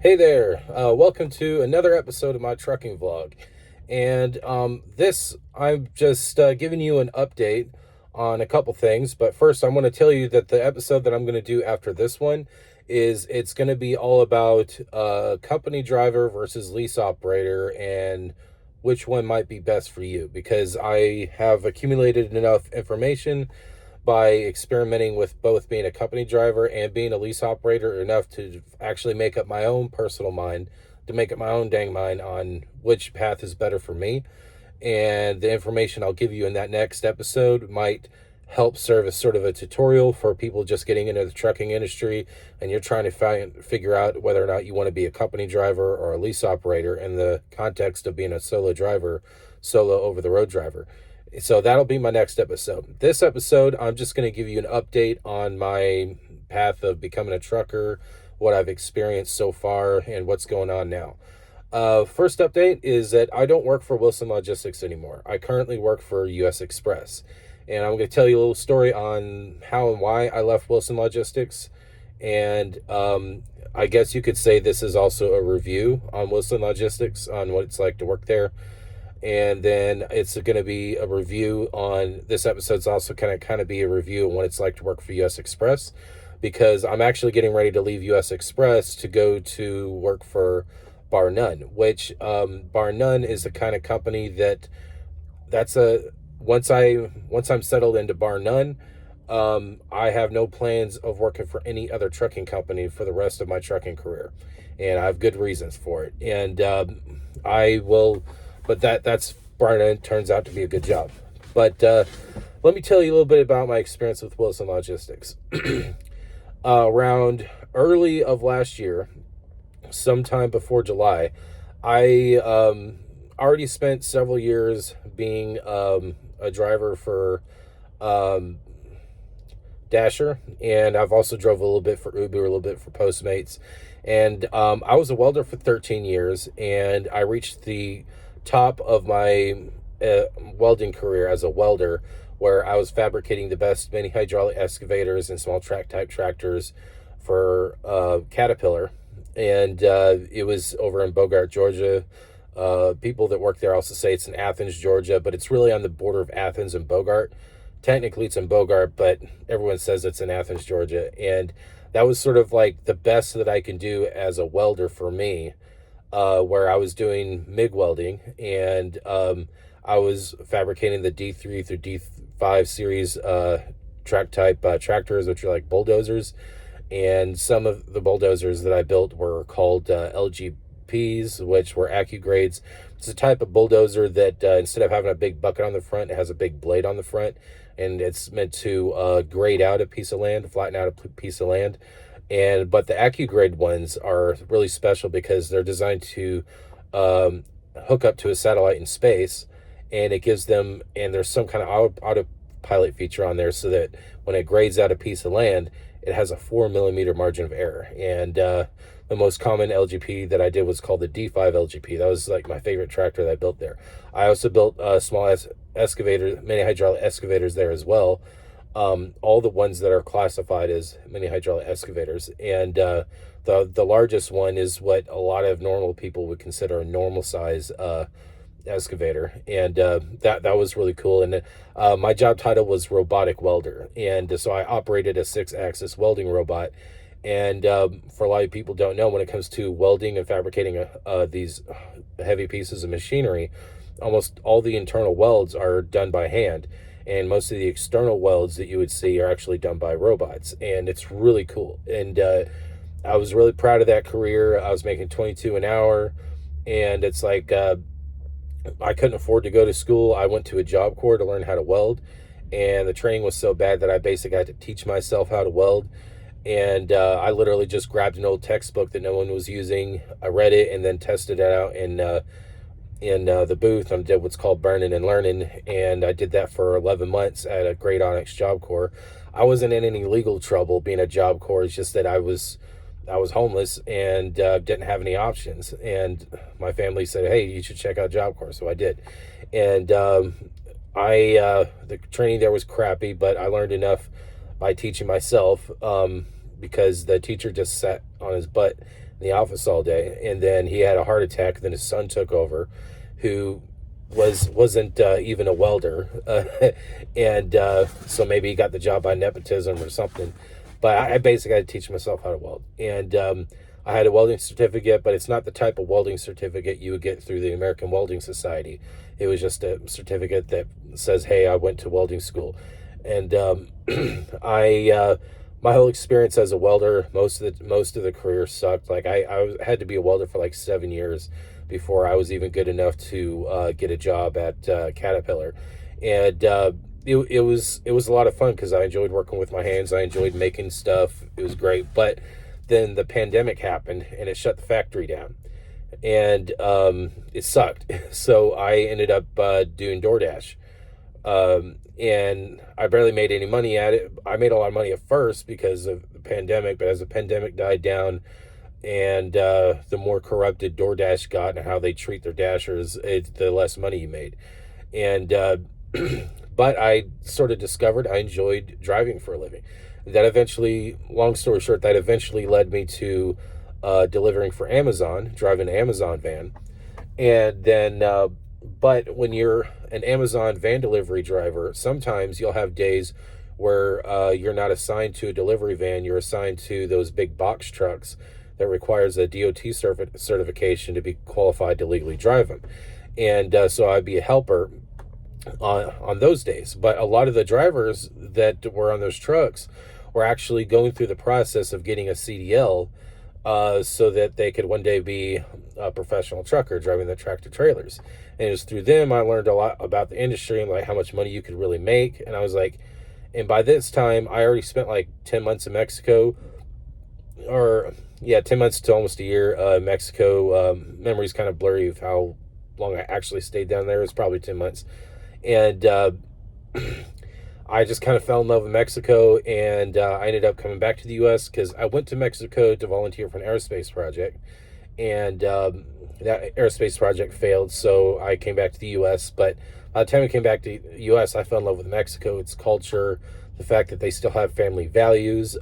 Hey there, welcome to another episode of my trucking vlog. And I'm just giving you an update on a couple things. But first, I want to tell you that the episode that I'm going to do after this one it's going to be all about company driver versus lease operator and which one might be best for you, because I have accumulated enough information by experimenting with both being a company driver and being a lease operator enough to actually make up my own personal mind, to make up my own dang mind on which path is better for me. And the information I'll give you in that next episode might help serve as sort of a tutorial for people just getting into the trucking industry and you're trying to figure out whether or not you want to be a company driver or a lease operator in the context of being a solo driver, solo over the road driver. So that'll be my next episode. This episode, I'm just going to give you an update on my path of becoming a trucker, what I've experienced so far, and what's going on now. First update is that I don't work for Wilson Logistics anymore. I currently work for US Express. And I'm going to tell you a little story on how and why I left Wilson Logistics. And I guess you could say this is also a review on Wilson Logistics, on what it's like to work there. And then it's going to be a review on this episode's also kind of be a review on what it's like to work for US Express, because I'm actually getting ready to leave US Express to go to work for Bar None, which Bar None is the kind of company that's a once I'm settled into Bar None, I have no plans of working for any other trucking company for the rest of my trucking career, and I have good reasons for it. And I will. But that's Bar None turns out to be a good job. But let me tell you a little bit about my experience with Wilson Logistics. Around early of last year, sometime before July, I already spent several years being a driver for Dasher, and I've also drove a little bit for Uber, a little bit for Postmates. And I was a welder for 13 years, and I reached the top of my welding career as a welder, where I was fabricating the best mini hydraulic excavators and small track type tractors for Caterpillar. And it was over in Bogart, Georgia. People that work there also say it's in Athens, Georgia, but it's really on the border of Athens and Bogart. Technically it's in Bogart, but everyone says it's in Athens, Georgia. And that was sort of like the best that I can do as a welder for me, where I was doing MIG welding, and I was fabricating the D3 through D5 series track type tractors, which are like bulldozers. And some of the bulldozers that I built were called LGPs, which were AccuGrades. It's a type of bulldozer that instead of having a big bucket on the front, it has a big blade on the front, and it's meant to grade out a piece of land, flatten out a piece of land. But the AccuGrade ones are really special because they're designed to hook up to a satellite in space, and it gives them, and there's some kind of autopilot feature on there so that when it grades out a piece of land, it has a 4 millimeter margin of error. And the most common LGP that I did was called the D5 LGP. That was like my favorite tractor that I built there. I also built small excavator, mini hydraulic excavators there as well. All the ones that are classified as mini hydraulic excavators. And the largest one is what a lot of normal people would consider a normal size excavator. And that was really cool. And my job title was robotic welder. And so I operated a 6-axis welding robot. And for a lot of people don't know, when it comes to welding and fabricating these heavy pieces of machinery, almost all the internal welds are done by hand. And most of the external welds that you would see are actually done by robots. And it's really cool. And I was really proud of that career. I was making $22 an hour. And it's like I couldn't afford to go to school. I went to a Job Corps to learn how to weld. And the training was so bad that I basically had to teach myself how to weld. And I literally just grabbed an old textbook that no one was using. I read it and then tested it out in the booth and did what's called burning and learning. And I did that for 11 months at a Great Onyx Job Corps. I wasn't in any legal trouble being a Job Corps. It's just that I was homeless and didn't have any options. And my family said, hey, you should check out Job Corps. So I did. And the training there was crappy, but I learned enough by teaching myself, because the teacher just sat on his butt in the office all day. And then he had a heart attack. And then his son took over, who wasn't even a welder, and so maybe he got the job by nepotism or something. But I basically had to teach myself how to weld, and I had a welding certificate, but it's not the type of welding certificate you would get through the American Welding Society. It was just a certificate that says, "Hey, I went to welding school," and I. My whole experience as a welder, most of the career sucked. Like had to be a welder for like 7 years before I was even good enough to get a job at Caterpillar, and it was a lot of fun because I enjoyed working with my hands. I enjoyed making stuff. It was great, but then the pandemic happened and it shut the factory down, and it sucked. So I ended up doing DoorDash, and I barely made any money at it. I made a lot of money at first because of the pandemic, but as the pandemic died down and the more corrupted DoorDash got and how they treat their dashers, the less money you made. And but I sort of discovered I enjoyed driving for a living. That eventually, long story short, that eventually led me to delivering for Amazon, driving an Amazon van. And then but when you're an Amazon van delivery driver, sometimes you'll have days where you're not assigned to a delivery van. You're assigned to those big box trucks that requires a DOT certification to be qualified to legally drive them. And so I'd be a helper on those days. But a lot of the drivers that were on those trucks were actually going through the process of getting a CDL so that they could one day be a professional trucker driving the tractor trailers. And it was through them I learned a lot about the industry and like how much money you could really make. And I was like, and by this time I already spent like 10 months in Mexico, or yeah, 10 months to almost a year in Mexico. Memory's kind of blurry of how long I actually stayed down there. It was probably 10 months. And I just kind of fell in love with Mexico, and I ended up coming back to the U.S. because I went to Mexico to volunteer for an aerospace project, and that aerospace project failed, so I came back to the U.S. But by the time I came back to the U.S., I fell in love with Mexico, its culture, the fact that they still have family values,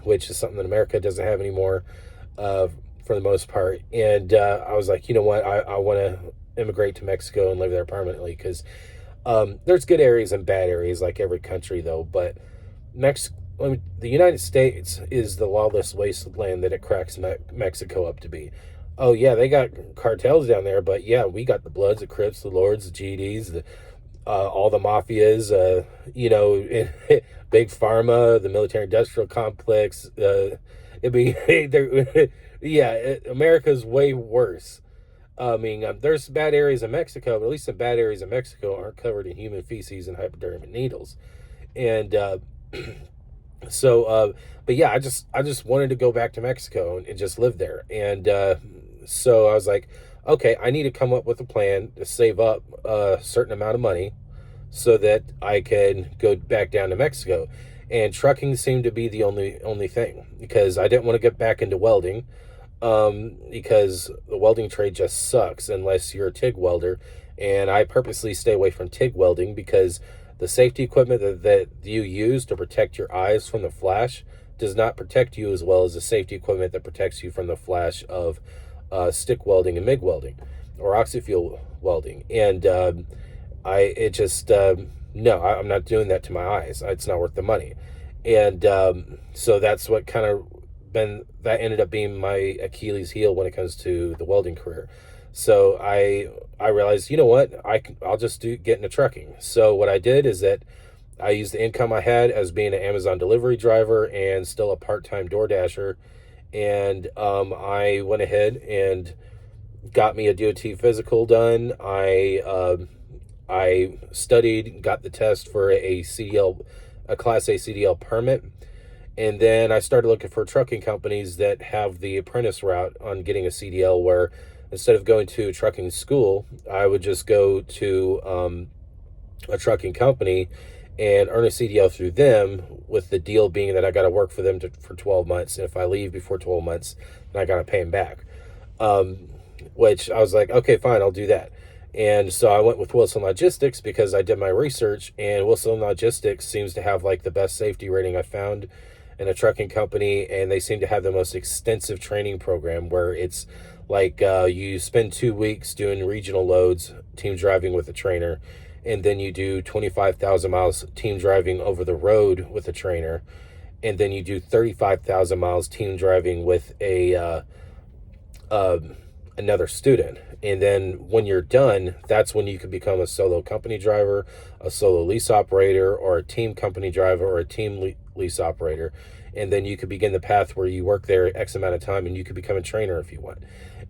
which is something that America doesn't have anymore for the most part. And I was like, you know what, I want to immigrate to Mexico and live there permanently because there's good areas and bad areas like every country, though. But the United States is the lawless wasteland that it cracks Mexico up to be. Oh, yeah, they got cartels down there, but yeah, we got the Bloods, the Crips, the Lords, the GDs, all the mafias, big pharma, the military-industrial complex. America's way worse. I mean, there's bad areas in Mexico, but at least the bad areas in Mexico aren't covered in human feces and hypodermic needles. And but yeah, I just wanted to go back to Mexico and just live there. And so I was like, okay, I need to come up with a plan to save up a certain amount of money so that I can go back down to Mexico. And trucking seemed to be the only thing, because I didn't want to get back into welding, because the welding trade just sucks unless you're a TIG welder. And I purposely stay away from TIG welding because the safety equipment that you use to protect your eyes from the flash does not protect you as well as the safety equipment that protects you from the flash of stick welding and MIG welding or oxyfuel welding. And I'm not doing that to my eyes. It's not worth the money. And so that's what that ended up being my Achilles heel when it comes to the welding career. So I realized, you know what, I'll just get into trucking. So what I did is that I used the income I had as being an Amazon delivery driver and still a part-time DoorDasher. And I went ahead and got me a DOT physical done. I studied, got the test for a Class A CDL permit. And then I started looking for trucking companies that have the apprentice route on getting a CDL, where instead of going to trucking school, I would just go to a trucking company and earn a CDL through them, with the deal being that I got to work for them for 12 months. And if I leave before 12 months, then I got to pay them back. Which I was like, okay, fine, I'll do that. And so I went with Wilson Logistics because I did my research, and Wilson Logistics seems to have like the best safety rating I found in a trucking company, and they seem to have the most extensive training program where it's like you spend 2 weeks doing regional loads, team driving with a trainer, and then you do 25,000 miles team driving over the road with a trainer, and then you do 35,000 miles team driving with uh, another student. And then when you're done, that's when you can become a solo company driver, a solo lease operator, or a team company driver, or a team lease operator. And then you could begin the path where you work there X amount of time and you could become a trainer if you want.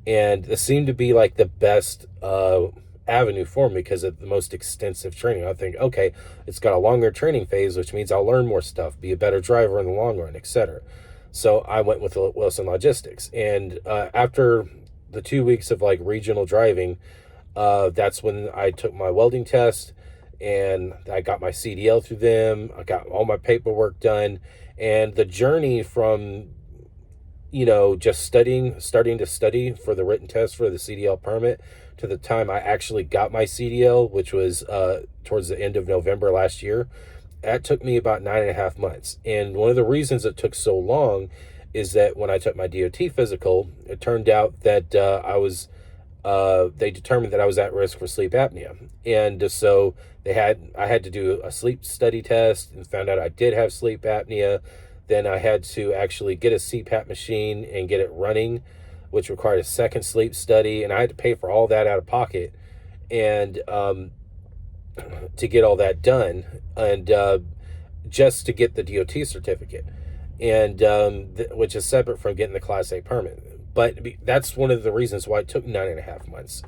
And this seemed to be like the best avenue for me because of the most extensive training. I think, okay, it's got a longer training phase, which means I'll learn more stuff, be a better driver in the long run, etc. So I went with Wilson Logistics. And after the 2 weeks of like regional driving, that's when I took my welding test and I got my CDL through them. I got all my paperwork done. And the journey from, just starting to study for the written test for the CDL permit to the time I actually got my CDL, which was towards the end of November last year, that took me about 9.5 months. And one of the reasons it took so long is that when I took my DOT physical, it turned out that they determined that I was at risk for sleep apnea. And so I had to do a sleep study test and found out I did have sleep apnea. Then I had to actually get a CPAP machine and get it running, which required a second sleep study. And I had to pay for all that out of pocket. And to get all that done, and just to get the DOT certificate, and which is separate from getting the Class A permit. But that's one of the reasons why it took 9.5 months.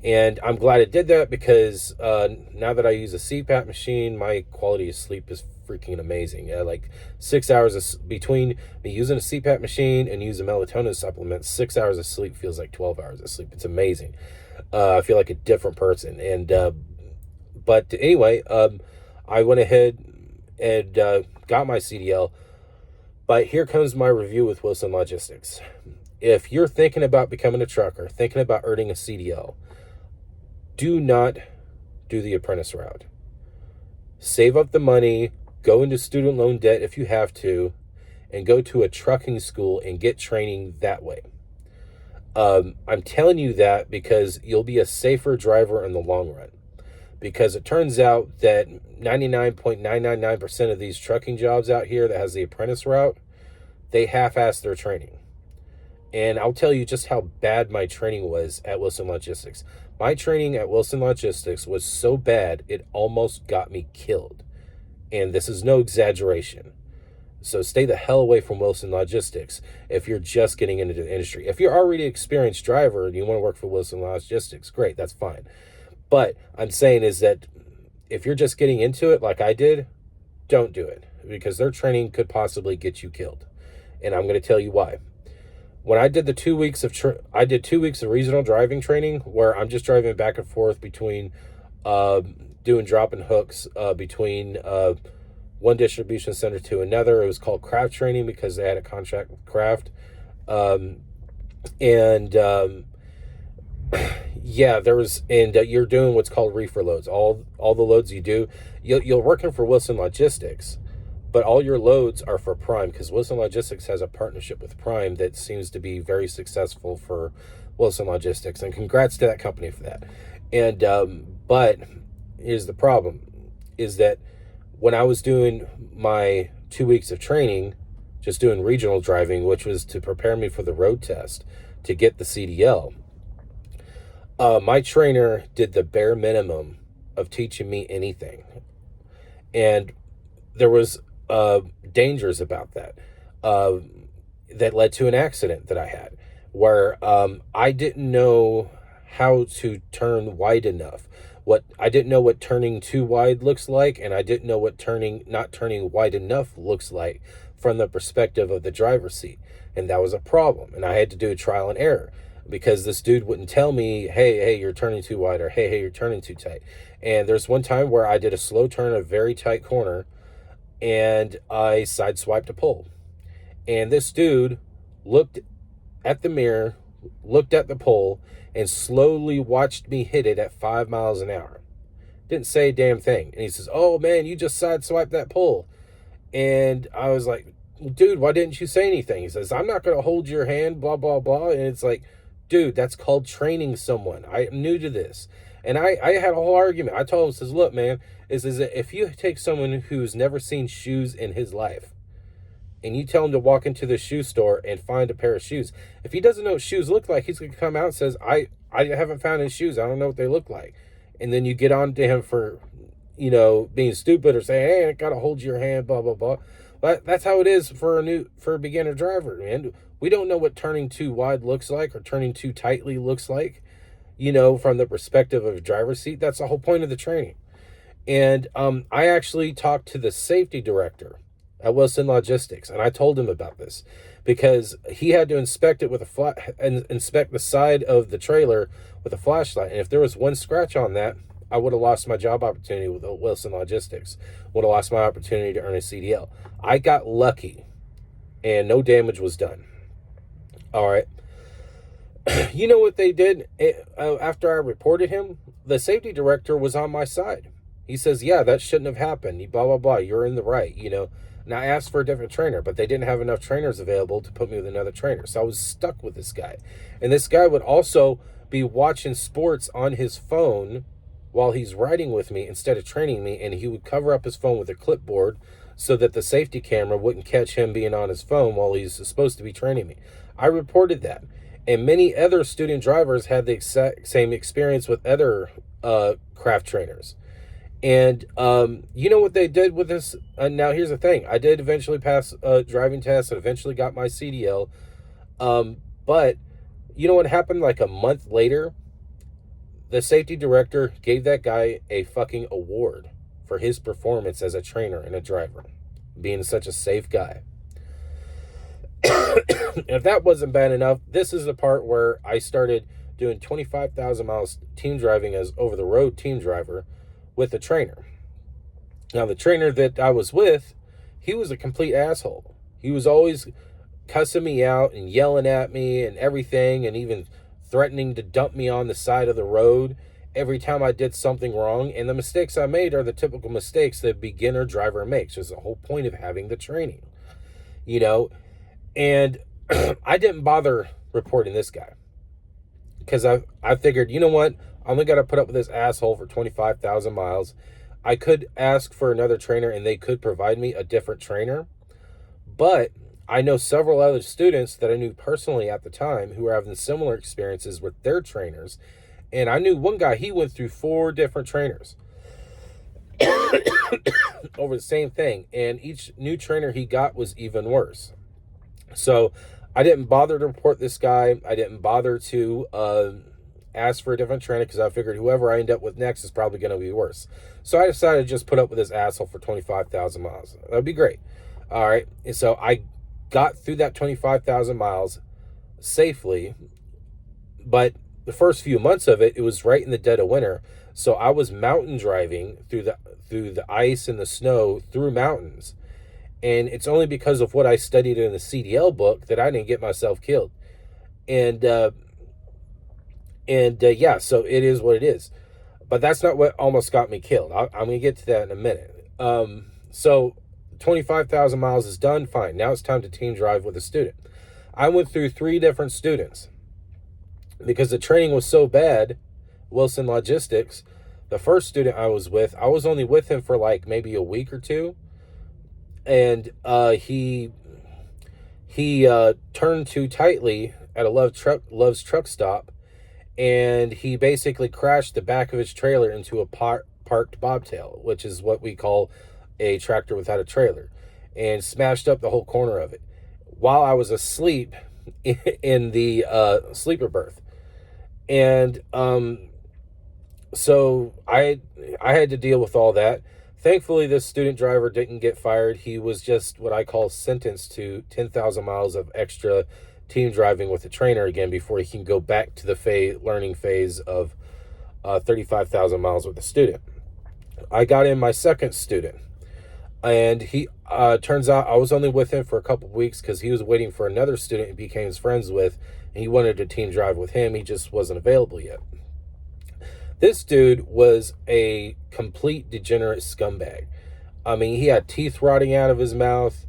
And I'm glad it did that because now that I use a CPAP machine, my quality of sleep is freaking amazing. Like 6 hours between me using a CPAP machine and using melatonin supplements, 6 hours of sleep feels like 12 hours of sleep. It's amazing. I feel like a different person. And but anyway, I went ahead and got my CDL. But here comes my review with Wilson Logistics. If you're thinking about becoming a trucker, thinking about earning a CDL, do not do the apprentice route. Save up the money, go into student loan debt if you have to, and go to a trucking school and get training that way. I'm telling you that because you'll be a safer driver in the long run. Because it turns out that 99.999% of these trucking jobs out here that has the apprentice route, they half-ass their training. And I'll tell you just how bad my training was at Wilson Logistics. My training at Wilson Logistics was so bad, it almost got me killed. And this is no exaggeration. So stay the hell away from Wilson Logistics if you're just getting into the industry. If you're already an experienced driver and you want to work for Wilson Logistics, great, that's fine. But I'm saying is that if you're just getting into it like I did, don't do it because their training could possibly get you killed. And I'm going to tell you why. When I did the 2 weeks of I did 2 weeks of regional driving training where I'm just driving back and forth between doing drop and hooks between one distribution center to another. It was called craft training because they had a contract with Craft. Yeah, you're doing what's called reefer loads. All the loads you do, you're working for Wilson Logistics, but all your loads are for Prime because Wilson Logistics has a partnership with Prime that seems to be very successful for Wilson Logistics, and congrats to that company for that. And but here's the problem: is that when I was doing my 2 weeks of training, just doing regional driving, which was to prepare me for the road test to get the CDL. My trainer did the bare minimum of teaching me anything. And there was dangers about that that led to an accident that I had where I didn't know how to turn wide enough. I didn't know what turning too wide looks like, and I didn't know what not turning wide enough looks like from the perspective of the driver's seat. And that was a problem. And I had to do a trial and error. Because this dude wouldn't tell me, hey, you're turning too wide, or hey, you're turning too tight. And there's one time where I did a slow turn, a very tight corner, and I sideswiped a pole. And this dude looked at the mirror, looked at the pole, and slowly watched me hit it at 5 miles an hour. Didn't say a damn thing. And he says, oh man, you just sideswiped that pole. And I was like, dude, why didn't you say anything? He says, I'm not going to hold your hand, blah, blah, blah. And it's like, dude, that's called training someone. I'm new to this. And I had a whole argument. I told him, says, look, man, is that if you take someone who's never seen shoes in his life and you tell him to walk into the shoe store and find a pair of shoes, if he doesn't know what shoes look like, he's going to come out and says, I haven't found his shoes. I don't know what they look like. And then you get on to him for, being stupid or saying, hey, I got to hold your hand, blah, blah, blah. But that's how it is for a beginner driver, man. We don't know what turning too wide looks like or turning too tightly looks like, from the perspective of a driver's seat. That's the whole point of the training. And I actually talked to the safety director at Wilson Logistics, and I told him about this because he had to inspect it with inspect the side of the trailer with a flashlight. And if there was one scratch on that, I would have lost my job opportunity with Wilson Logistics. Would have lost my opportunity to earn a CDL. I got lucky, and no damage was done. All right. You know what they did after I reported him? The safety director was on my side. He says, yeah, that shouldn't have happened. Blah, blah, blah. You're in the right, And I asked for a different trainer, but they didn't have enough trainers available to put me with another trainer. So I was stuck with this guy. And this guy would also be watching sports on his phone while he's riding with me instead of training me. And he would cover up his phone with a clipboard so that the safety camera wouldn't catch him being on his phone while he's supposed to be training me. I reported that. And many other student drivers had the exact same experience with other craft trainers. And you know what they did with this? Now, here's the thing. I did eventually pass a driving test and eventually got my CDL. But you know what happened like a month later? The safety director gave that guy a fucking award for his performance as a trainer and a driver, being such a safe guy. If that wasn't bad enough, this is the part where I started doing 25,000 miles team driving as over-the-road team driver with a trainer. Now, the trainer that I was with, he was a complete asshole. He was always cussing me out and yelling at me and everything, and even threatening to dump me on the side of the road every time I did something wrong. And the mistakes I made are the typical mistakes that a beginner driver makes. There's the whole point of having the training, And I didn't bother reporting this guy because I figured, you know what? I only got to put up with this asshole for 25,000 miles. I could ask for another trainer and they could provide me a different trainer. But I know several other students that I knew personally at the time who were having similar experiences with their trainers. And I knew one guy, he went through 4 different trainers over the same thing. And each new trainer he got was even worse. So I didn't bother to report this guy. I didn't bother to ask for a different trainer because I figured whoever I end up with next is probably going to be worse. So I decided to just put up with this asshole for 25,000 miles. That would be great. All right. And so I got through that 25,000 miles safely. But the first few months of it, it was right in the dead of winter. So I was mountain driving through the ice and the snow through mountains. And it's only because of what I studied in the CDL book that I didn't get myself killed. And yeah, so it is what it is. But that's not what almost got me killed. I'm going to get to that in a minute. So 25,000 miles is done. Fine. Now it's time to team drive with a student. I went through 3 different students because the training was so bad. Wilson Logistics, the first student I was with, I was only with him for like maybe a week or 2. And he turned too tightly at a Love's truck stop, and he basically crashed the back of his trailer into a parked bobtail, which is what we call a tractor without a trailer, and smashed up the whole corner of it while I was asleep in the sleeper berth. And so I had to deal with all that. Thankfully, this student driver didn't get fired. He was just what I call sentenced to 10,000 miles of extra team driving with a trainer again before he can go back to the learning phase of 35,000 miles with a student. I got in my second student, and he turns out I was only with him for a couple of weeks because he was waiting for another student he became friends with, and he wanted to team drive with him. He just wasn't available yet. This dude was a complete degenerate scumbag. I mean, he had teeth rotting out of his mouth.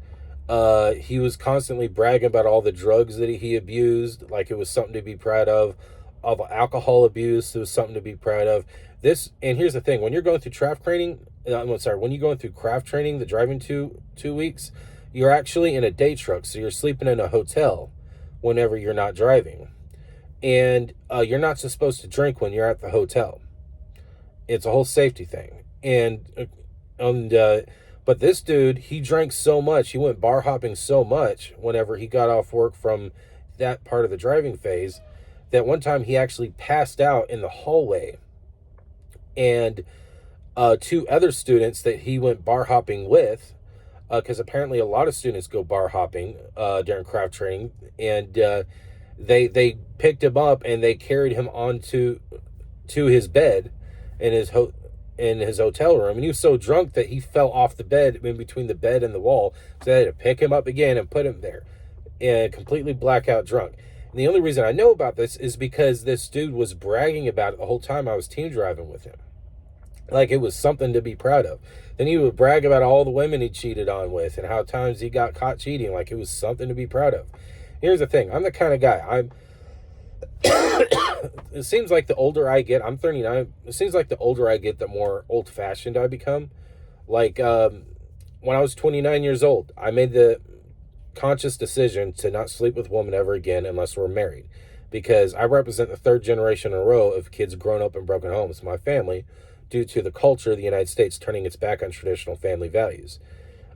He was constantly bragging about all the drugs that he abused, like it was something to be proud of. All the alcohol abuse, it was something to be proud of. This, and here's the thing: when you're going through craft training, when you're going through craft training, the driving 2 weeks, you're actually in a day truck, so you're sleeping in a hotel whenever you're not driving, and you're not supposed to drink when you're at the hotel. It's a whole safety thing, and but this dude, he drank so much, he went bar hopping so much whenever he got off work from that part of the driving phase, that one time he actually passed out in the hallway, and two other students that he went bar hopping with, because apparently a lot of students go bar hopping during craft training, and they picked him up and they carried him to his bed in his hotel room, and he was so drunk that he fell off the bed in between the bed and the wall. So they had to pick him up again and put him there, and completely blackout drunk. And the only reason I know about this is because this dude was bragging about it the whole time I was team driving with him, like it was something to be proud of. Then he would brag about all the women he cheated on with and how times he got caught cheating, like it was something to be proud of. Here's the thing: I'm the kind of guy. It seems like the older I get, I'm 39. It seems like the older I get, the more old-fashioned I become. Like when I was 29 years old, I made the conscious decision to not sleep with a woman ever again unless we're married, because I represent the third generation in a row of kids grown up in broken homes in my family due to the culture of the United States turning its back on traditional family values.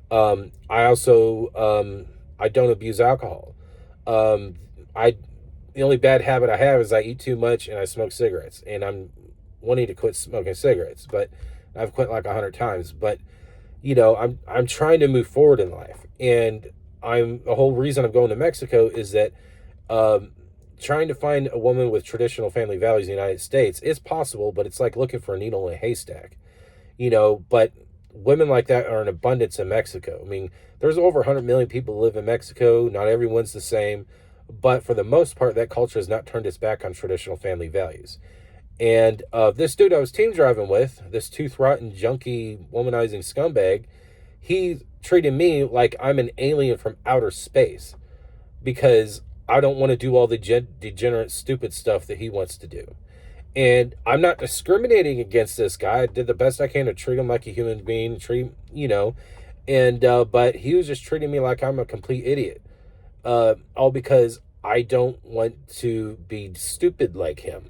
I also I don't abuse alcohol. I The only bad habit I have is I eat too much and I smoke cigarettes, and I'm wanting to quit smoking cigarettes, but I've quit like 100 times. But I'm trying to move forward in life, and the whole reason I'm going to Mexico is that trying to find a woman with traditional family values in the United States is possible, but it's like looking for a needle in a haystack, but women like that are in abundance in Mexico. I mean, there's over 100 million people who live in Mexico. Not everyone's the same, but for the most part, that culture has not turned its back on traditional family values. And this dude I was team driving with, this tooth-rotten, junkie, womanizing scumbag, he treated me like I'm an alien from outer space because I don't want to do all the degenerate, stupid stuff that he wants to do. And I'm not discriminating against this guy. I did the best I can to treat him like a human being, and but he was just treating me like I'm a complete idiot. All because I don't want to be stupid like him,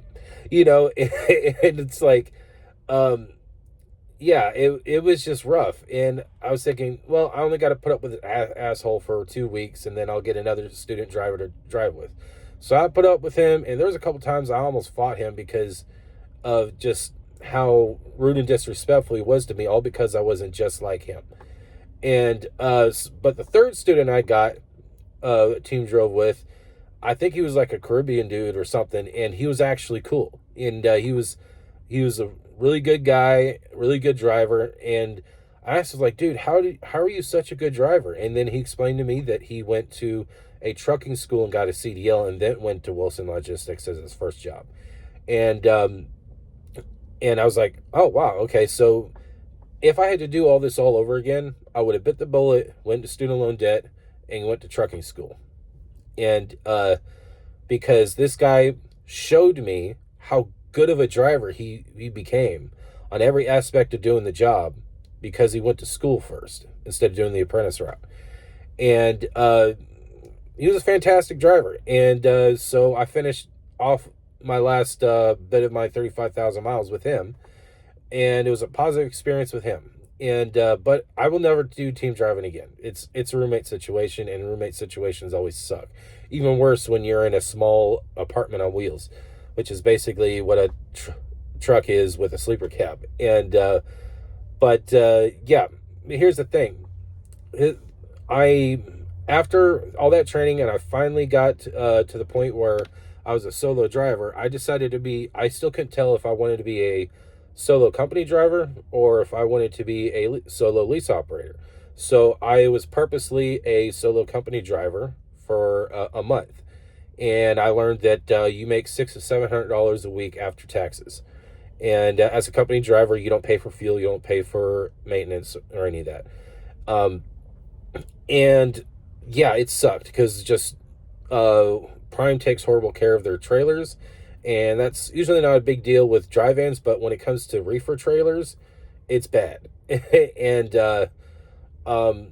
and it's like, yeah, it was just rough. And I was thinking, well, I only got to put up with an asshole for 2 weeks, and then I'll get another student driver to drive with. So I put up with him, and there was a couple times I almost fought him because of just how rude and disrespectful he was to me, all because I wasn't just like him. And but the third student I got team drove with, I think he was like a Caribbean dude or something, and he was actually cool. And he was a really good guy, really good driver. And I asked him, like, dude, how are you such a good driver? And then he explained to me that he went to a trucking school and got a CDL, and then went to Wilson Logistics as his first job. And I was like, oh wow, okay. So if I had to do all this all over again, I would have bit the bullet, went to student loan debt, and went to trucking school. And because this guy showed me how good of a driver he became on every aspect of doing the job, because he went to school first instead of doing the apprentice route. And he was a fantastic driver. And so I finished off my last bit of my 35,000 miles with him, and it was a positive experience with him. And but I will never do team driving again. It's a roommate situation, and roommate situations always suck. Even worse when you're in a small apartment on wheels, which is basically what a truck is with a sleeper cab. And yeah, here's the thing. After all that training, and I finally got to the point where I was a solo driver, I decided I still couldn't tell if I wanted to be a solo company driver or if I wanted to be a solo lease operator. So I was purposely a solo company driver for a month, and I learned that you make $600 to $700 a week after taxes. And as a company driver, you don't pay for fuel, you don't pay for maintenance or any of that. Um, and yeah, it sucked because just Prime takes horrible care of their trailers, and that's usually not a big deal with dry vans, but when it comes to reefer trailers, it's bad. And um,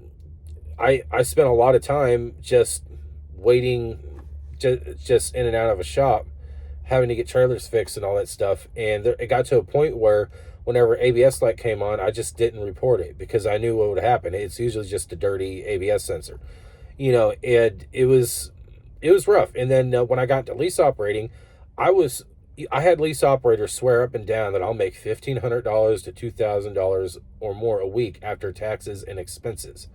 I spent a lot of time just waiting, just in and out of a shop, having to get trailers fixed and all that stuff. And it got to a point where whenever ABS light came on, I just didn't report it because I knew what would happen. It's usually just a dirty ABS sensor, and it was rough. And then when I got to lease operating, I was I had lease operators swear up and down that I'll make $1,500 to $2,000 or more a week after taxes and expenses.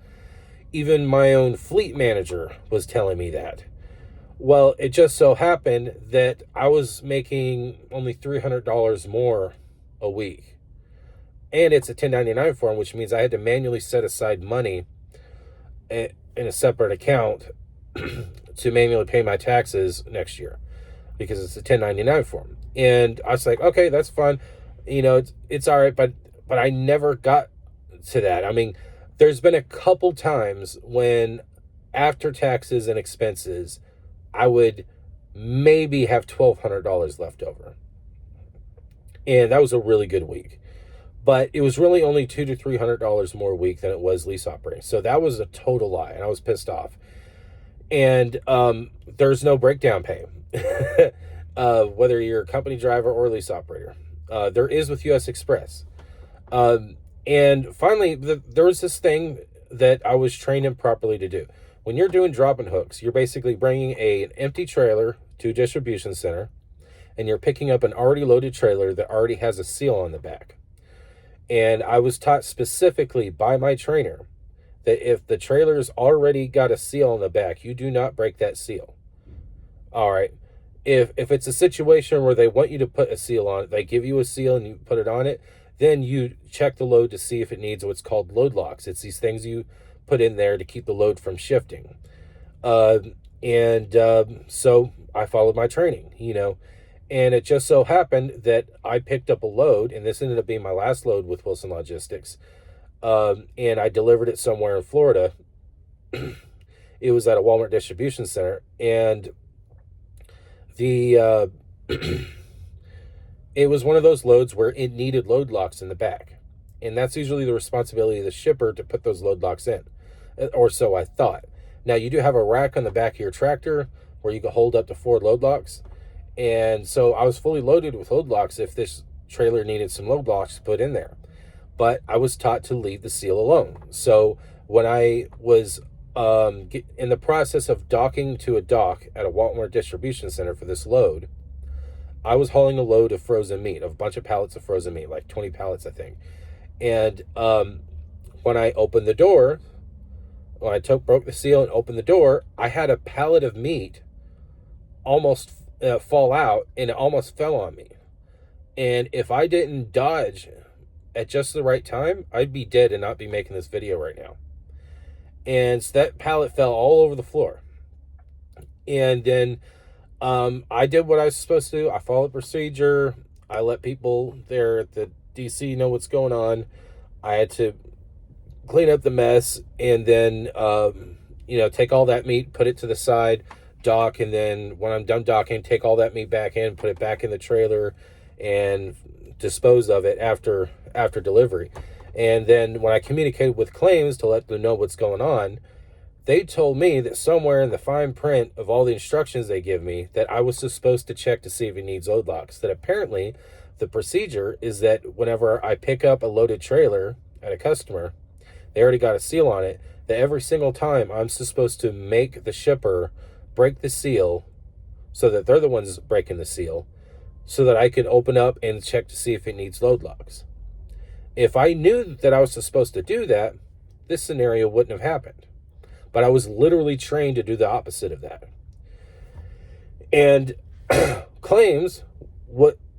Even my own fleet manager was telling me that. Well, it just so happened that I was making only $300 more a week. And it's a 1099 form, which means I had to manually set aside money in a separate account to manually pay my taxes next year because it's a 1099 form. And I was like, okay, that's fine. It's all right, but I never got to that. I mean, there's been a couple times when after taxes and expenses, I would maybe have $1,200 left over. And that was a really good week. But it was really only $200 to $300 more a week than it was lease operating. So that was a total lie, and I was pissed off. And there's no breakdown pay, whether you're a company driver or lease operator. There is with US Express. And finally, there was this thing that I was trained improperly to do. When you're doing drop and hooks, you're basically bringing an empty trailer to a distribution center, and you're picking up an already loaded trailer that already has a seal on the back. And I was taught specifically by my trainer that if the trailer's already got a seal on the back, you do not break that seal. All right. If it's a situation where they want you to put a seal on it, they give you a seal and you put it on it, then you check the load to see if it needs what's called load locks. It's these things you put in there to keep the load from shifting. So I followed my training, and it just so happened that I picked up a load, and this ended up being my last load with Wilson Logistics. And I delivered it somewhere in Florida. It was at a Walmart distribution center, and the it was one of those loads where it needed load locks in the back. And that's usually the responsibility of the shipper to put those load locks in, or so I thought. Now, you do have a rack on the back of your tractor where you can hold up to 4 load locks. And so I was fully loaded with load locks if this trailer needed some load locks put in there. But I was taught to leave the seal alone. So when I was in the process of docking to a dock at a Walmart distribution center for this load, I was hauling a load of frozen meat, of a bunch of pallets of frozen meat, like 20 pallets, I think. And when I opened the door, when I broke the seal and opened the door, I had a pallet of meat almost fall out, and it almost fell on me. And if I didn't dodge at just the right time, I'd be dead and not be making this video right now. And so that pallet fell all over the floor. And then I did what I was supposed to do. I followed procedure. I let people there at the DC know what's going on. I had to clean up the mess, and then take all that meat, put it to the side, dock, and then when I'm done docking, take all that meat back in, put it back in the trailer, and dispose of it after delivery. And then when I communicated with claims to let them know what's going on, they told me that somewhere in the fine print of all the instructions they give me that I was supposed to check to see if it needs load locks. That apparently the procedure is that whenever I pick up a loaded trailer at a customer, they already got a seal on it, that every single time I'm supposed to make the shipper break the seal so that they're the ones breaking the seal so that I can open up and check to see if it needs load locks. If I knew that I was supposed to do that, this scenario wouldn't have happened. But I was literally trained to do the opposite of that. And claims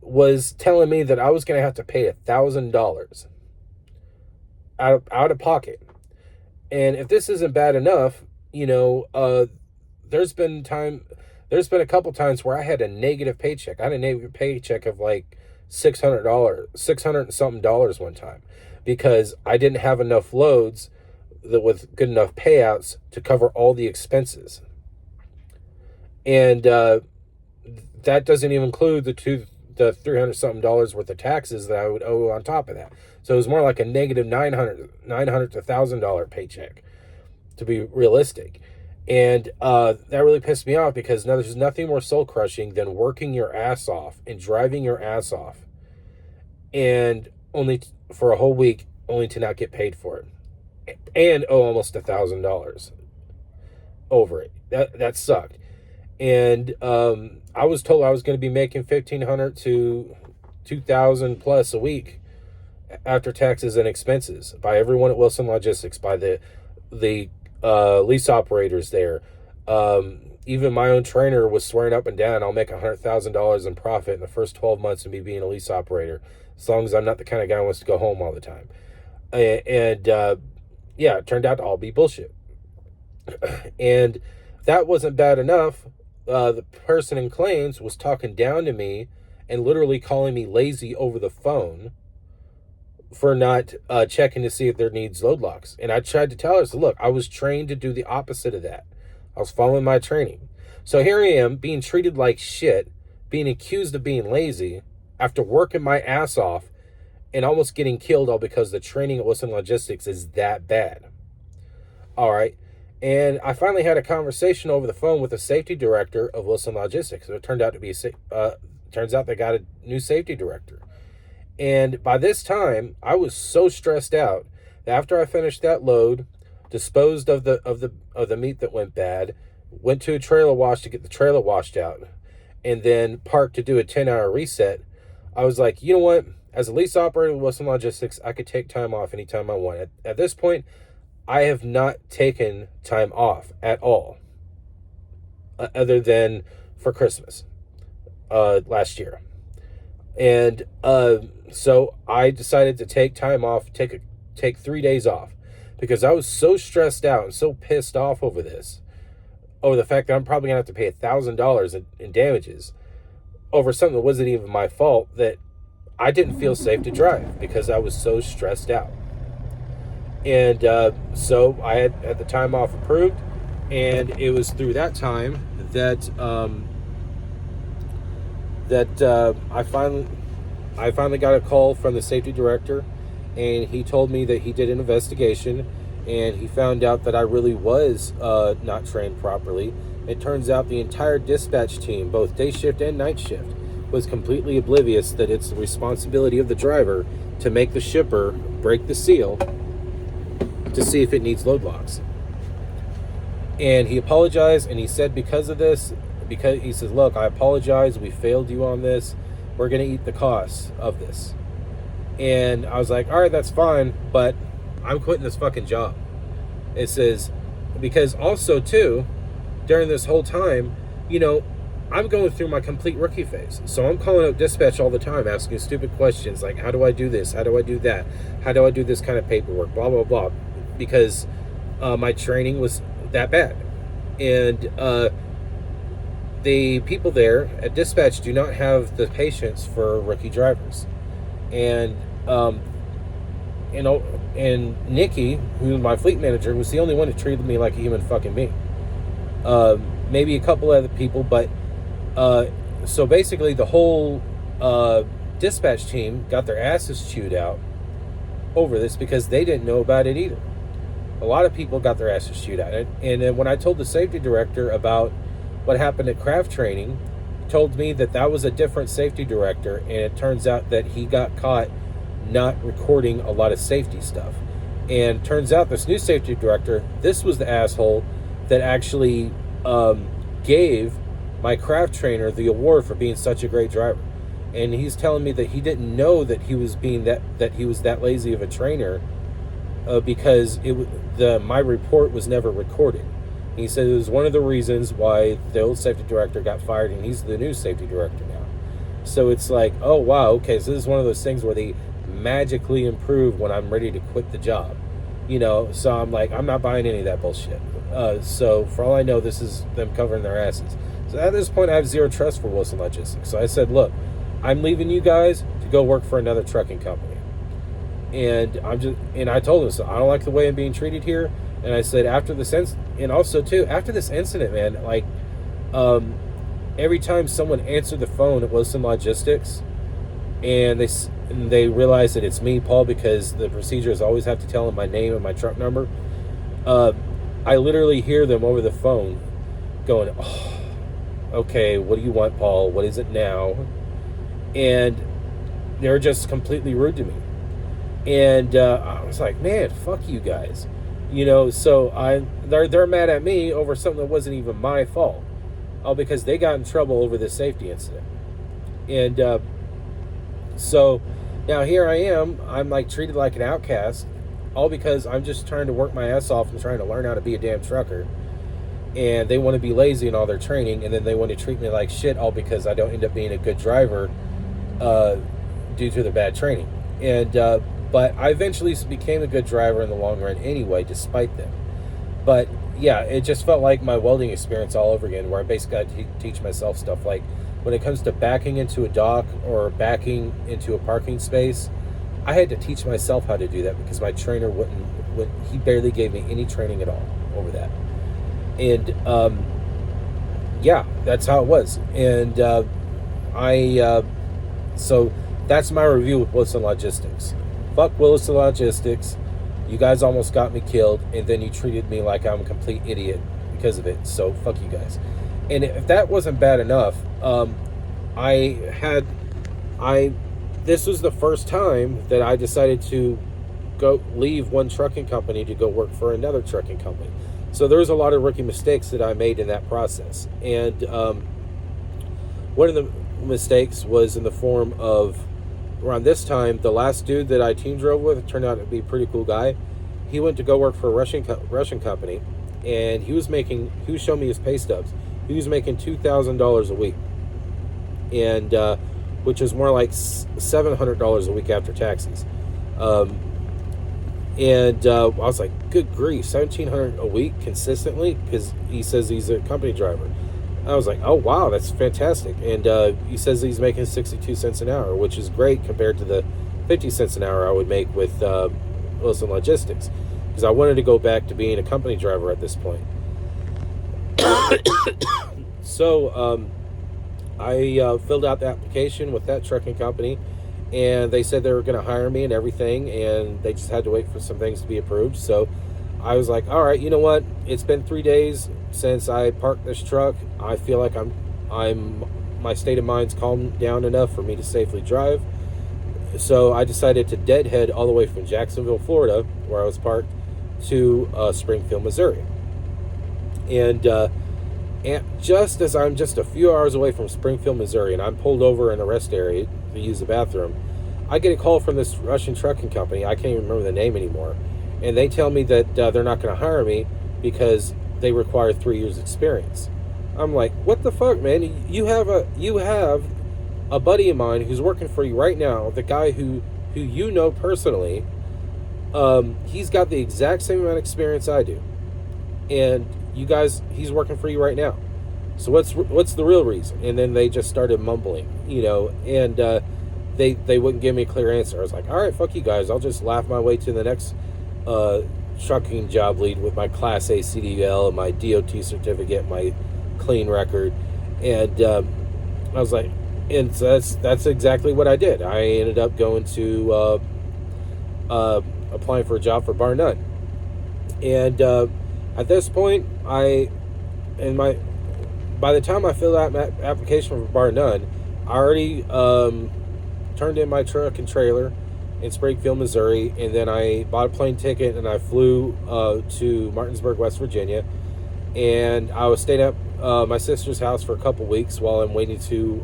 was telling me that I was going to have to pay $1,000 out of pocket. And if this isn't bad enough, there's been a couple times where I had a negative paycheck. I had a negative paycheck of like $600 and something dollars one time, because I didn't have enough loads that with good enough payouts to cover all the expenses. And that doesn't even include the $300 something dollars worth of taxes that I would owe on top of that. So it was more like a negative $900 to $1,000 paycheck, to be realistic. And that really pissed me off, because now there's nothing more soul crushing than working your ass off and driving your ass off, and only for a whole week, only to not get paid for it, and owe almost $1,000 over it. That sucked. And I was told I was going to be making $1,500 to $2,000 plus a week after taxes and expenses by everyone at Wilson Logistics, by the lease operators there. Even my own trainer was swearing up and down, I'll make $100,000 in profit in the first 12 months of me being a lease operator, as long as I'm not the kind of guy who wants to go home all the time. And yeah, it turned out to all be bullshit. And that wasn't bad enough. The person in claims was talking down to me and literally calling me lazy over the phone for not checking to see if there needs load locks. And I tried to tell her, so look, I was trained to do the opposite of that. I was following my training. So here I am being treated like shit, being accused of being lazy after working my ass off and almost getting killed, all because the training at Wilson Logistics is that bad. All right. And I finally had a conversation over the phone with the safety director of Wilson Logistics. It turned out to be, turns out they got a new safety director. And by this time, I was so stressed out that after I finished that load, disposed of the meat that went bad, went to a trailer wash to get the trailer washed out, and then parked to do a 10-hour reset, I was like, you know what? As a lease operator with Wilson Logistics, I could take time off anytime I want. At this point, I have not taken time off at all, other than for Christmas last year. And so I decided to take time off, take 3 days off, because I was so stressed out and so pissed off over this, over the fact that I'm probably gonna have to pay $1,000 in damages over something that wasn't even my fault, that I didn't feel safe to drive because I was so stressed out. And so I had the time off approved, and it was through that time that I finally got a call from the safety director, and he told me that he did an investigation, and he found out that I really was not trained properly. It turns out the entire dispatch team, both day shift and night shift, was completely oblivious that it's the responsibility of the driver to make the shipper break the seal to see if it needs load locks. And he apologized, and he said because of this, because he says, look, I apologize, we failed you on this, we're going to eat the costs of this. And I was like, all right, that's fine, but I'm quitting this fucking job. It says, because also too, during this whole time, you know, I'm going through my complete rookie phase. So I'm calling up dispatch all the time, asking stupid questions like, how do I do this? How do I do that? How do I do this kind of paperwork? Blah, blah, blah. Because my training was that bad. And the people there at dispatch do not have the patience for rookie drivers. And you know, and Nikki, who's my fleet manager, was the only one who treated me like a human fucking being. Maybe a couple other people, but so basically the whole dispatch team got their asses chewed out over this because they didn't know about it either. A lot of people got their asses chewed out. And then when I told the safety director about what happened at craft training, he told me that that was a different safety director, and it turns out that he got caught not recording a lot of safety stuff. And turns out this new safety director, this was the asshole that actually gave my craft trainer the award for being such a great driver. And he's telling me that he didn't know that he was being that he was that lazy of a trainer because my report was never recorded. He said it was one of the reasons why the old safety director got fired, and he's the new safety director now. So it's like, oh wow, okay, so this is one of those things where they magically improve when I'm ready to quit the job, you know. So I'm like, I'm not buying any of that bullshit. So for all I know, this is them covering their asses. So at this point, I have zero trust for Wilson Logistics. So I said, look, I'm leaving you guys to go work for another trucking company. And I told him, so I don't like the way I'm being treated here. And I said, after this and also too, after this incident, man, like, every time someone answered the phone at Wilson Logistics, and they realize that it's me, Paul, because the procedures always have to tell them my name and my truck number. I literally hear them over the phone going, oh, okay, what do you want, Paul? What is it now? And they're just completely rude to me. And I was like, man, fuck you guys. So they're mad at me over something that wasn't even my fault. Oh, because they got in trouble over this safety incident. And so now here I am. I'm like treated like an outcast, all because I'm just trying to work my ass off and trying to learn how to be a damn trucker. And they want to be lazy in all their training, and then they want to treat me like shit, all because I don't end up being a good driver due to the bad training. And but I eventually became a good driver in the long run anyway, despite them. But yeah, it just felt like my welding experience all over again, where I basically got to teach myself stuff like, when it comes to backing into a dock or backing into a parking space, I had to teach myself how to do that because my trainer he barely gave me any training at all over that. And yeah, that's how it was. And so that's my review with Wilson Logistics. Fuck Wilson Logistics. You guys almost got me killed, and then you treated me like I'm a complete idiot because of it. So fuck you guys. And if that wasn't bad enough, this was the first time that I decided to go leave one trucking company to go work for another trucking company. So there was a lot of rookie mistakes that I made in that process. And one of the mistakes was in the form of, around this time, the last dude that I team drove with turned out to be a pretty cool guy. He went to go work for a Russian company, and he was showing me his pay stubs. He was making $2,000 a week, and which is more like $700 a week after taxes. And I was like, good grief, $1,700 a week consistently? Because he says he's a company driver. I was like, oh, wow, that's fantastic. And he says he's making 62 cents an hour, which is great compared to the 50 cents an hour I would make with Wilson Logistics, because I wanted to go back to being a company driver at this point. So I filled out the application with that trucking company, and they said they were going to hire me and everything, and they just had to wait for some things to be approved. So I was like, all right, you know what? It's been 3 days since I parked this truck. I feel like my state of mind's calmed down enough for me to safely drive. So I decided to deadhead all the way from Jacksonville, Florida, where I was parked, to Springfield, Missouri. And just as I'm just a few hours away from Springfield, Missouri, and I'm pulled over in a rest area to use the bathroom, I get a call from this Russian trucking company. I can't even remember the name anymore. And they tell me that they're not going to hire me because they require 3 years experience. I'm like, what the fuck, man? You have a buddy of mine who's working for you right now, the guy who you know personally. He's got the exact same amount of experience I do, and he's working for you right now. So what's the real reason? And then they just started mumbling, and they wouldn't give me a clear answer. I was like, all right, fuck you guys. I'll just laugh my way to the next trucking job lead with my Class A CDL and my DOT certificate, my clean record. And I was like, and so that's exactly what I did. I ended up going to applying for a job for Bar None. And at this point, by the time I filled out my application for Bar None, I already turned in my truck and trailer in Springfield, Missouri, and then I bought a plane ticket and I flew to Martinsburg, West Virginia, and I was staying at my sister's house for a couple weeks while I'm waiting to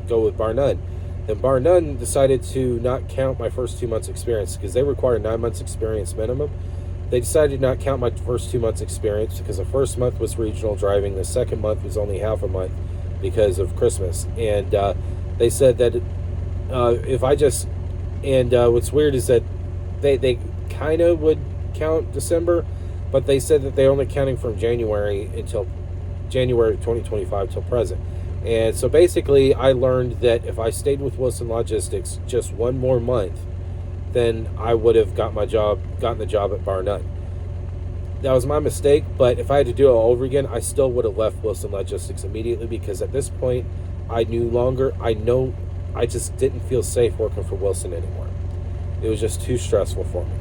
go with Bar None. Then Bar None decided to not count my first 2 months experience because they require 9 months experience minimum. They decided to not count my first 2 months experience because the first month was regional driving, the second month was only half a month because of Christmas, and they said that if I just, and what's weird is that they kind of would count December, but they said that they're only counting from January 2025 till present, And so basically, I learned that if I stayed with Wilson Logistics just one more month, then I would have gotten the job at Barnett. That was my mistake, but if I had to do it all over again, I still would have left Wilson Logistics immediately, because at this point, I just didn't feel safe working for Wilson anymore. It was just too stressful for me.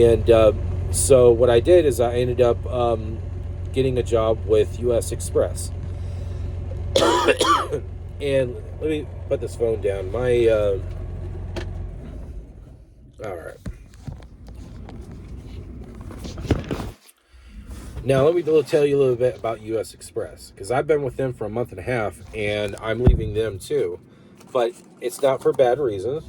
And so what I did is I ended up getting a job with US Express. And let me put this phone down. All right. Now, let me tell you a little bit about US Express, because I've been with them for a month and a half, and I'm leaving them too. But it's not for bad reasons.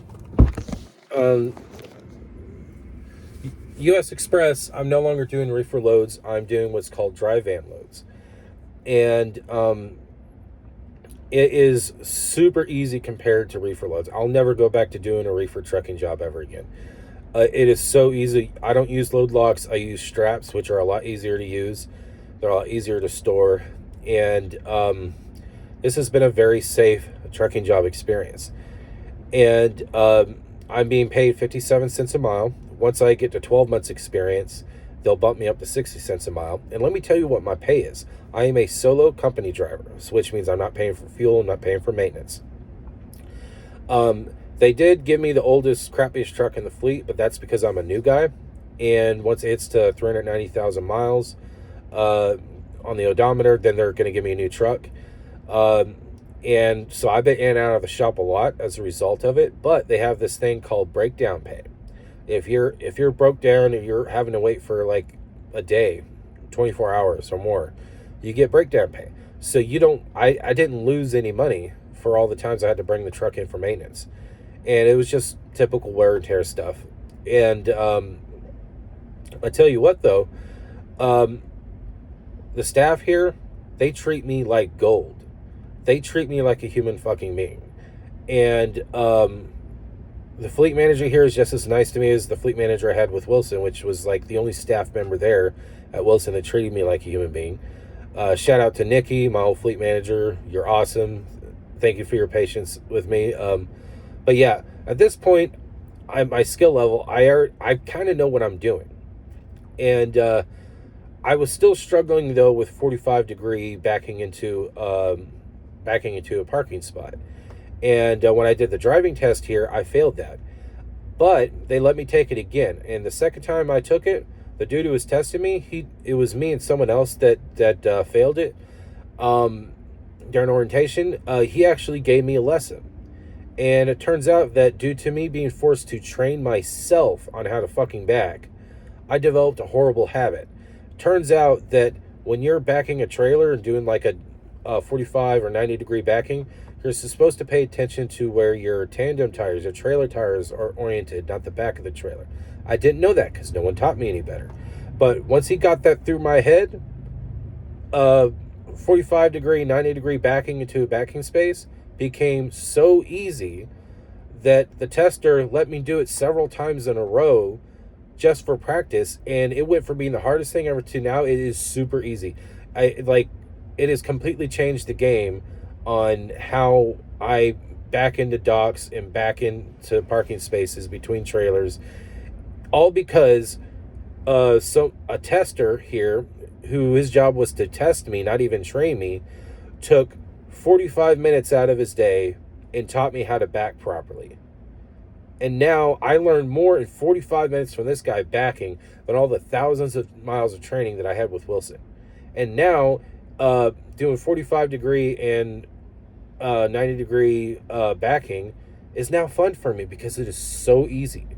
US Express, I'm no longer doing reefer loads. I'm doing what's called dry van loads. And it is super easy compared to reefer loads. I'll never go back to doing a reefer trucking job ever again. It is so easy. I don't use load locks. I use straps, which are a lot easier to use. They're a lot easier to store. And this has been a very safe trucking job experience. And I'm being paid 57 cents a mile. Once I get to 12 months experience, they'll bump me up to 60 cents a mile. And let me tell you what my pay is. I am a solo company driver, which means I'm not paying for fuel, I'm not paying for maintenance. They did give me the oldest, crappiest truck in the fleet, but that's because I'm a new guy. And once it hits to 390,000 miles on the odometer, then they're going to give me a new truck. And so I've been in and out of the shop a lot as a result of it. But they have this thing called breakdown pay. If you're broke down and you're having to wait for like a day, 24 hours or more, you get breakdown pay. So I didn't lose any money for all the times I had to bring the truck in for maintenance. And it was just typical wear and tear stuff. And I tell you what, though, the staff here, they treat me like gold. They treat me like a human fucking being. And the fleet manager here is just as nice to me as the fleet manager I had with Wilson, which was like the only staff member there at Wilson that treated me like a human being. Shout out to Nikki, my old fleet manager. You're awesome. Thank you for your patience with me. But yeah, at this point, my skill level, I kind of know what I'm doing. And I was still struggling, though, with 45-degree backing into a parking spot. And when I did the driving test here, I failed that. But they let me take it again. And the second time I took it, the dude who was testing me, it was me and someone else that failed it during orientation. He actually gave me a lesson. And it turns out that due to me being forced to train myself on how to fucking back, I developed a horrible habit. Turns out that when you're backing a trailer and doing like a 45 or 90-degree backing, you're supposed to pay attention to where your tandem tires, your trailer tires are oriented, not the back of the trailer. I didn't know that because no one taught me any better. But once he got that through my head, 45-degree, 90-degree backing into a backing space became so easy that the tester let me do it several times in a row just for practice, and it went from being the hardest thing ever to now it is super easy. It has completely changed the game on how I back into docks and back into parking spaces between trailers, all because a tester here, who his job was to test me, not even train me, took 45 minutes out of his day and taught me how to back properly. And now I learned more in 45 minutes from this guy backing than all the thousands of miles of training that I had with Wilson. And now doing 45-degree and 90-degree backing is now fun for me because it is so easy.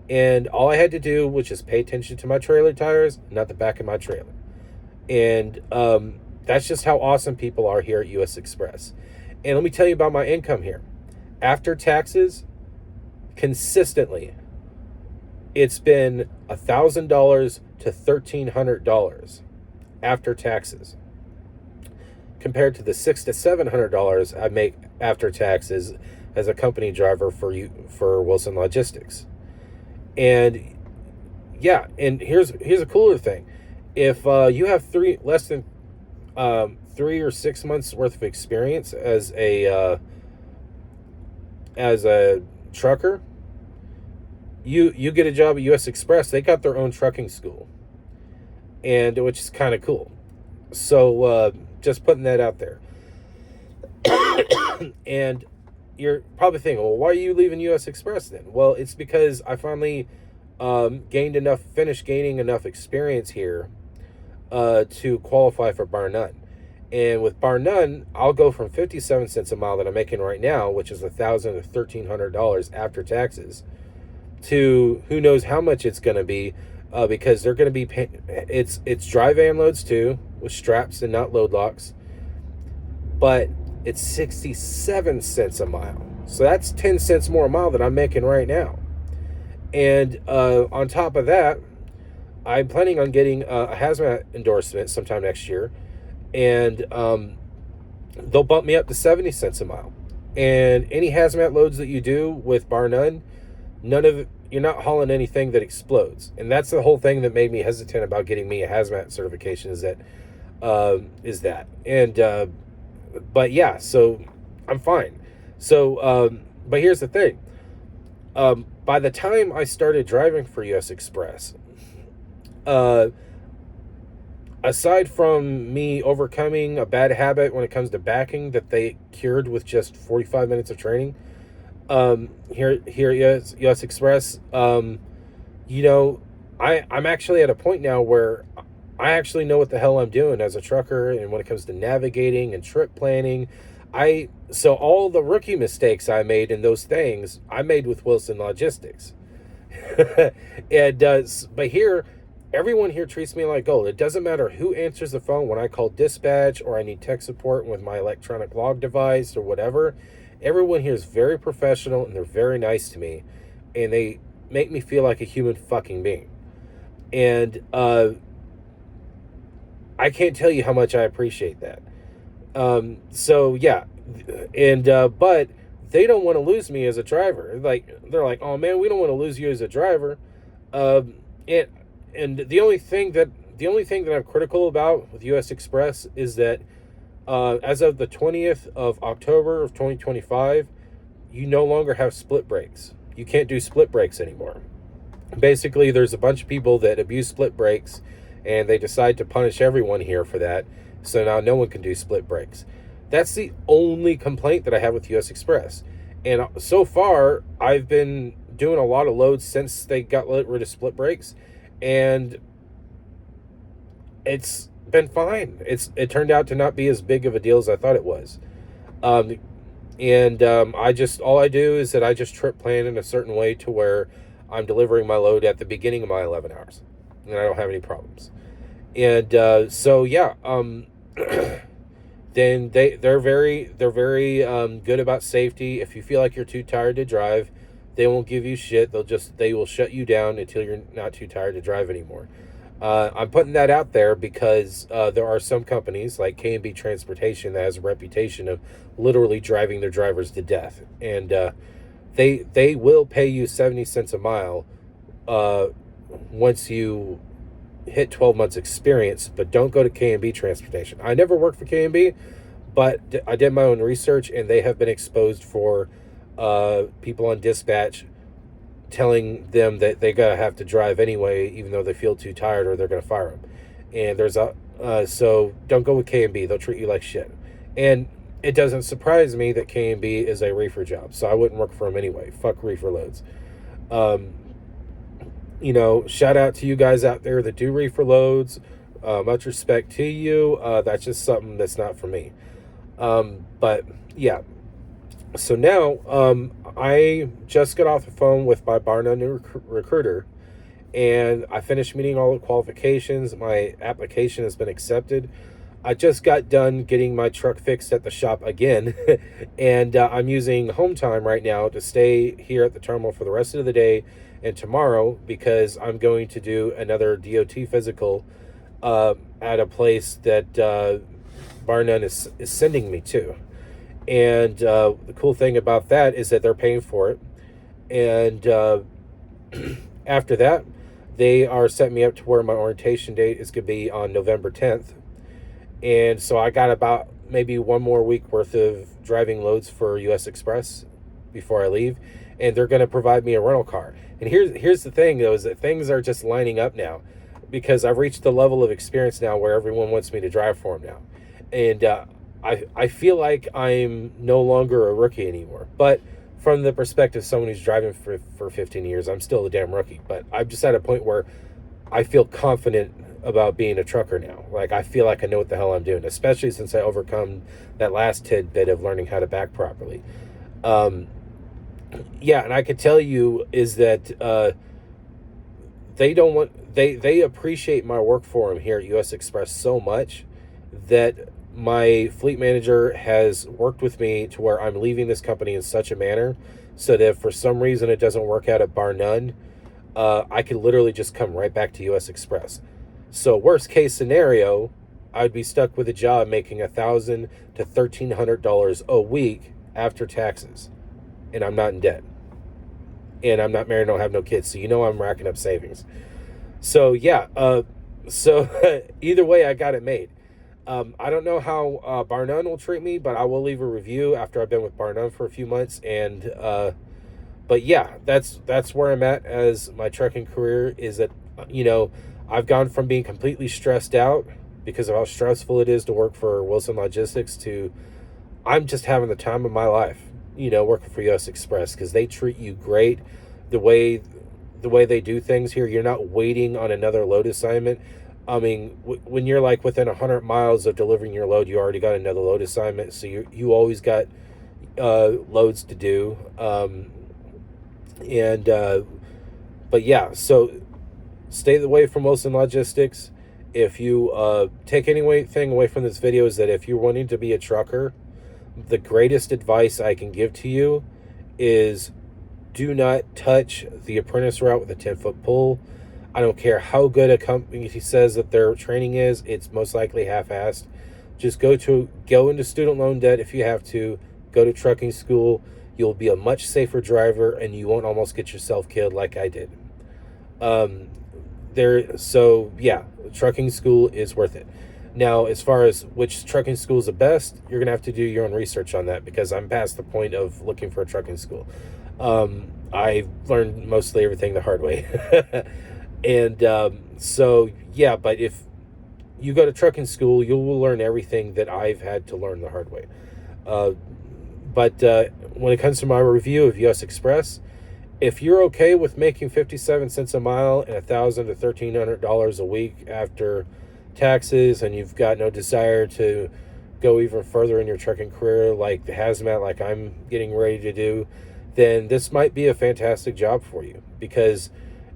And all I had to do was just pay attention to my trailer tires, not the back of my trailer. And that's just how awesome people are here at US Express. And let me tell you about my income here. After taxes, consistently, it's been $1,000 to $1,300 after taxes, compared to the $600 to $700 I make after taxes as a company driver for Wilson Logistics. And yeah, and here's a cooler thing: if you have 3 or 6 months worth of experience as a trucker, you get a job at U.S. Express. They got their own trucking school, and which is kind of cool. So just putting that out there. And you're probably thinking, well, why are you leaving U.S. Express then? Well, it's because I finally finished gaining enough experience here to qualify for Bar None. And with Bar None, I'll go from 57 cents a mile that I'm making right now, which is $1,000 to $1,300 after taxes, to who knows how much it's going to be, because they're going to be it's dry van loads too, with straps and not load locks, but it's 67 cents a mile. So that's 10 cents more a mile than I'm making right now. And on top of that, I'm planning on getting a hazmat endorsement sometime next year, and they'll bump me up to 70 cents a mile. And any hazmat loads that you do with Bar None, you're not hauling anything that explodes. And that's the whole thing that made me hesitant about getting me a hazmat certification, is that. And but yeah, so I'm fine. So but here's the thing. By the time I started driving for US Express, aside from me overcoming a bad habit when it comes to backing that they cured with just 45 minutes of training, here at US Express, I'm actually at a point now where I actually know what the hell I'm doing as a trucker, and when it comes to navigating and trip planning. So all the rookie mistakes I made in those things, I made with Wilson Logistics. And but here, everyone here treats me like gold. It doesn't matter who answers the phone when I call dispatch or I need tech support with my electronic log device or whatever. Everyone here is very professional, and they're very nice to me, and they make me feel like a human fucking being. And I can't tell you how much I appreciate that. So yeah, and but they don't want to lose me as a driver. They're like, oh man, we don't want to lose you as a driver. And the only thing that I'm critical about with US Express is that as of the 20th of October of 2025, you no longer have split brakes. You can't do split brakes anymore. Basically, there's a bunch of people that abuse split brakes, and they decide to punish everyone here for that. So now no one can do split brakes. That's the only complaint that I have with US Express. And so far, I've been doing a lot of loads since they got rid of split brakes, and it's been fine. It turned out to not be as big of a deal as I thought it was. All I do is that I just trip plan in a certain way to where I'm delivering my load at the beginning of my 11 hours, and I don't have any problems. And so yeah, then they're very good about safety. If you feel like you're too tired to drive, they won't give you shit. They will shut you down until you're not too tired to drive anymore. I'm putting that out there because there are some companies like K&B Transportation that has a reputation of literally driving their drivers to death, and they will pay you 70 cents a mile once you hit 12 months experience. But don't go to K&B Transportation. I never worked for K&B, but I did my own research, and they have been exposed for people on dispatch telling them that they gotta have to drive anyway, even though they feel too tired, or they're gonna fire them. And there's so don't go with K&B. They'll treat you like shit. And it doesn't surprise me that K&B is a reefer job, so I wouldn't work for them anyway. Fuck reefer loads. Shout out to you guys out there that do reefer loads. Much respect to you. That's just something that's not for me. But yeah. So now, I just got off the phone with my Bar None recruiter, and I finished meeting all the qualifications. My application has been accepted. I just got done getting my truck fixed at the shop again, and I'm using home time right now to stay here at the terminal for the rest of the day and tomorrow, because I'm going to do another DOT physical at a place that Bar None is sending me to. And the cool thing about that is that they're paying for it. And after that, they are setting me up to where my orientation date is going to be on November 10th. And so I got about maybe one more week worth of driving loads for US Express before I leave, and they're going to provide me a rental car. And here's the thing though, is that things are just lining up now, because I've reached the level of experience now where everyone wants me to drive for them now. And I feel like I'm no longer a rookie anymore. But from the perspective of someone who's driving for 15 years, I'm still a damn rookie. But I'm just at a point where I feel confident about being a trucker now. Like, I feel like I know what the hell I'm doing, especially since I overcome that last tidbit of learning how to back properly. Yeah, and I could tell you is that they appreciate my work for them here at US Express so much that my fleet manager has worked with me to where I'm leaving this company in such a manner so that if for some reason it doesn't work out at Bar None, I could literally just come right back to US Express. So worst case scenario, I'd be stuck with a job making $1,000 to $1,300 a week after taxes, and I'm not in debt, and I'm not married, don't have no kids, so I'm racking up savings. So yeah, so either way, I got it made. I don't know how Bar None will treat me, but I will leave a review after I've been with Bar None for a few months. And but yeah, that's where I'm at as my trucking career. Is that I've gone from being completely stressed out because of how stressful it is to work for Wilson Logistics to I'm just having the time of my life, working for US Express, because they treat you great. The way they do things here, you're not waiting on another load assignment. I mean, when you're like within 100 miles of delivering your load, you already got another load assignment. So you always got loads to do. But yeah, so stay away from Wilson Logistics. If you take anything away from this video, is that if you're wanting to be a trucker, the greatest advice I can give to you is do not touch the apprentice route with a 10-foot pole. I don't care how good a company says that their training is, it's most likely half-assed. Just go into student loan debt if you have to. Go to trucking school. You'll be a much safer driver, and you won't almost get yourself killed like I did. So yeah, trucking school is worth it. Now, as far as which trucking school is the best, you're going to have to do your own research on that, because I'm past the point of looking for a trucking school. I learned mostly everything the hard way. And so, yeah, but if you go to trucking school, you will learn everything that I've had to learn the hard way. But when it comes to my review of US Express, if you're okay with making 57 cents a mile and $1,000 to $1,300 a week after taxes, and you've got no desire to go even further in your trucking career like the hazmat like I'm getting ready to do, then this might be a fantastic job for you, because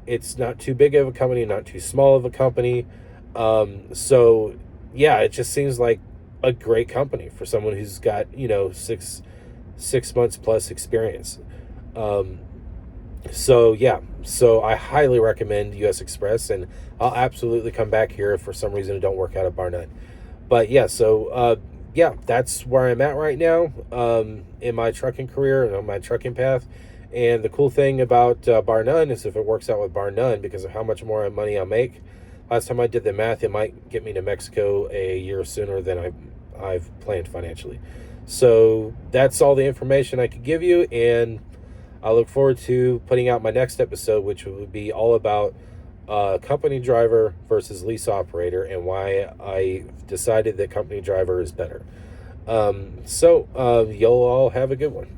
it's not too big of a company, not too small of a company. So yeah, it just seems like a great company for someone who's got, 6 months plus experience. So yeah, so I highly recommend US Express, and I'll absolutely come back here if for some reason it don't work out at Bar None. But yeah, so yeah, that's where I'm at right now in my trucking career and on my trucking path. And the cool thing about Bar None is if it works out with Bar None, because of how much more money I'll make, last time I did the math, it might get me to Mexico a year sooner than I've planned financially. So that's all the information I could give you, and I look forward to putting out my next episode, which would be all about company driver versus lease operator and why I decided that company driver is better. So you'll all have a good one.